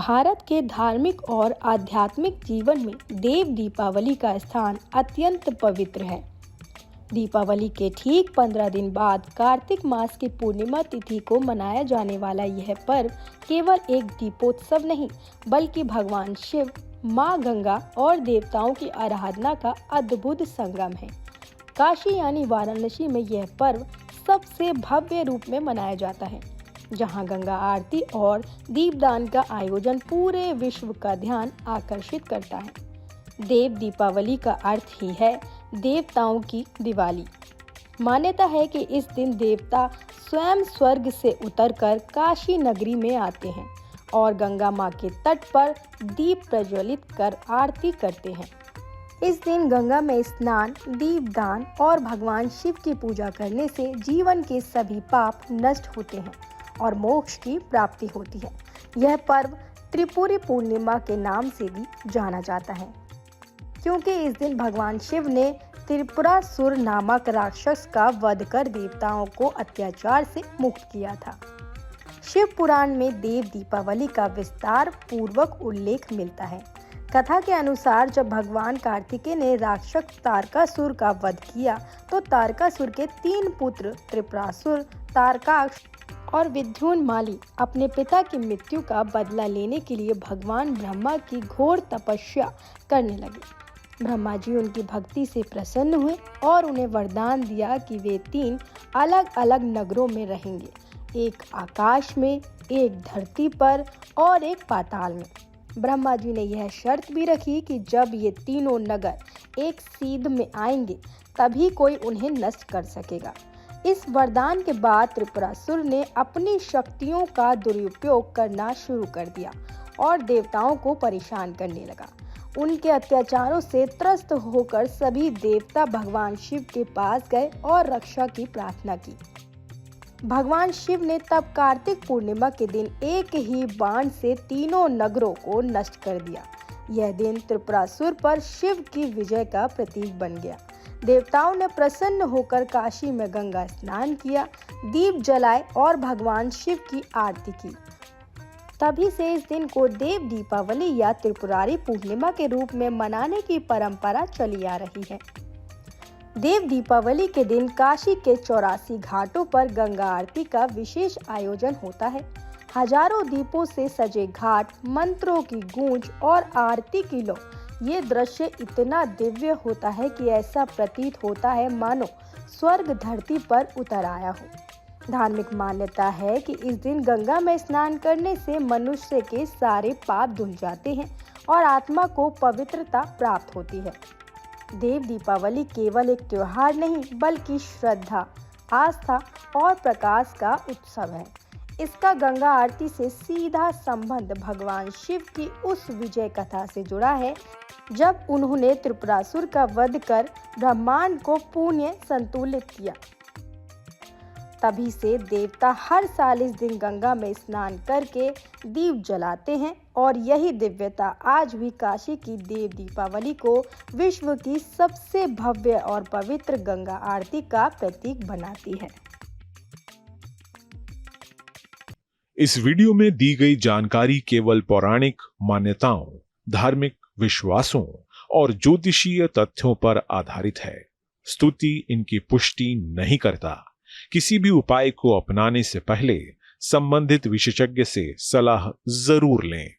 भारत के धार्मिक और आध्यात्मिक जीवन में देव दीपावली का स्थान अत्यंत पवित्र है। दीपावली के ठीक 15 दिन बाद कार्तिक मास की पूर्णिमा तिथि को मनाया जाने वाला यह पर्व केवल एक दीपोत्सव नहीं, बल्कि भगवान शिव, माँ गंगा और देवताओं की आराधना का अद्भुत संगम है। काशी यानी वाराणसी में यह पर्व सबसे भव्य रूप में मनाया जाता है, जहां गंगा आरती और दीपदान का आयोजन पूरे विश्व का ध्यान आकर्षित करता है। देव दीपावली का अर्थ ही है देवताओं की दिवाली। मान्यता है कि इस दिन देवता स्वयं स्वर्ग से उतरकर काशी नगरी में आते हैं और गंगा माँ के तट पर दीप प्रज्वलित कर आरती करते हैं। इस दिन गंगा में स्नान, दीपदान और भगवान शिव की पूजा करने से जीवन के सभी पाप नष्ट होते हैं और मोक्ष की प्राप्ति होती है। यह पर्व त्रिपुरी पूर्णिमा के नाम से भी जाना जाता है, क्योंकि इस दिन भगवान शिव ने त्रिपुरासुर नामक राक्षस का वध कर देवताओं को अत्याचार से मुक्त किया था। शिव पुराण में देव दीपावली का विस्तार पूर्वक उल्लेख मिलता है। कथा के अनुसार जब भगवान कार्तिकेय ने राक्षस तारकासुर का वध किया तो तारकासुर के 3 पुत्र त्रिपुरासुर, तारकाक्ष और विद्युन्माली अपने पिता की मृत्यु का बदला लेने के लिए भगवान ब्रह्मा की घोर तपस्या करने लगे। ब्रह्मा जी उनकी भक्ति से प्रसन्न हुए और उन्हें वरदान दिया कि वे 3 अलग अलग नगरों में रहेंगे, एक आकाश में, एक धरती पर और एक पाताल में। ब्रह्मा जी ने यह शर्त भी रखी कि जब ये तीनों नगर एक सीध में आएंगे तभी कोई उन्हें नष्ट कर सकेगा। इस वरदान के बाद त्रिपुरासुर ने अपनी शक्तियों का दुरुपयोग करना शुरू कर दिया और देवताओं को परेशान करने लगा। उनके अत्याचारों से त्रस्त होकर सभी देवता भगवान शिव के पास गए और रक्षा की प्रार्थना की। भगवान शिव ने तब कार्तिक पूर्णिमा के दिन एक ही बाण से तीनों नगरों को नष्ट कर दिया। यह दिन त्रिपुरासुर पर शिव की विजय का प्रतीक बन गया। देवताओं ने प्रसन्न होकर काशी में गंगा स्नान किया, दीप जलाए और भगवान शिव की आरती की। तभी से इस दिन को देव दीपावली या त्रिपुरारी पूर्णिमा के रूप में मनाने की परंपरा चली आ रही है। देव दीपावली के दिन काशी के 84 घाटों पर गंगा आरती का विशेष आयोजन होता है। हजारों दीपों से सजे घाट, मंत्रों की गूंज और आरती की लौ, ये दृश्य इतना दिव्य होता है कि ऐसा प्रतीत होता है मानो स्वर्ग धरती पर उतर आया हो। धार्मिक मान्यता है कि इस दिन गंगा में स्नान करने से मनुष्य के सारे पाप धुल जाते हैं और आत्मा को पवित्रता प्राप्त होती है। देव दीपावली केवल एक त्योहार नहीं, बल्कि श्रद्धा, आस्था और प्रकाश का उत्सव है। इसका गंगा आरती से सीधा संबंध भगवान शिव की उस विजय कथा से जुड़ा है, जब उन्होंने त्रिपुरासुर का वध कर ब्रह्मांड को पुण्य संतुलित किया। तभी से देवता हर साल इस दिन गंगा में स्नान करके दीप जलाते हैं और यही दिव्यता आज भी काशी की देव दीपावली को विश्व की सबसे भव्य और पवित्र गंगा आरती का प्रतीक बनाती है। इस वीडियो में दी गई जानकारी केवल पौराणिक मान्यताओं, धार्मिक विश्वासों और ज्योतिषीय तथ्यों पर आधारित है। स्तुति इनकी पुष्टि नहीं करता। किसी भी उपाय को अपनाने से पहले संबंधित विशेषज्ञ से सलाह जरूर लें।